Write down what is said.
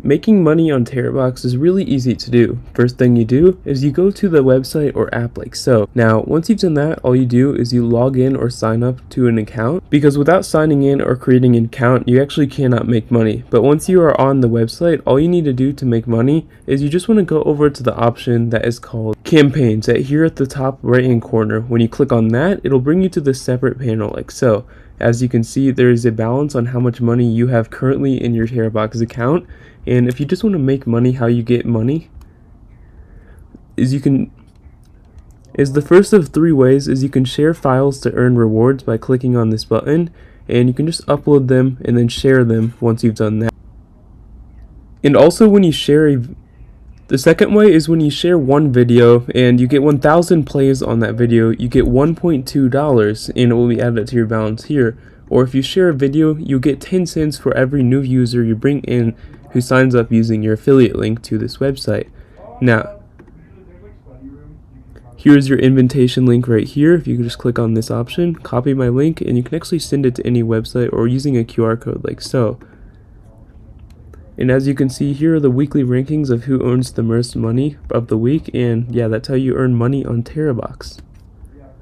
making money on TERABOX is really easy to do. First thing you do is you go to the website or app like so. Now, once you've done that, all you do is you log in or sign up to an account, because without signing in or creating an account, you actually cannot make money. But once you are on the website, all you need to do to make money is you just want to go over to the option that is called campaigns here at the top right hand corner. When you click on that, it'll bring you to this separate panel like so. As you can see, there is a balance on how much money you have currently in your TERABOX account. And if you just want to make money, how you get money is the first of 3 ways is you can share files to earn rewards by clicking on this button, and you can just upload them and then share them once you've done that. And also when you share the second way is when you share one video and you get 1,000 plays on that video, you get $1.2 and it will be added to your balance here. Or if you share a video, you get 10 cents for every new user you bring in who signs up using your affiliate link to this website. Now, here's your invitation link right here. If you can just click on this option, copy my link, and you can actually send it to any website or using a QR code like so. And as you can see, here are the weekly rankings of who earns the most money of the week, and yeah, that's how you earn money on TERABOX.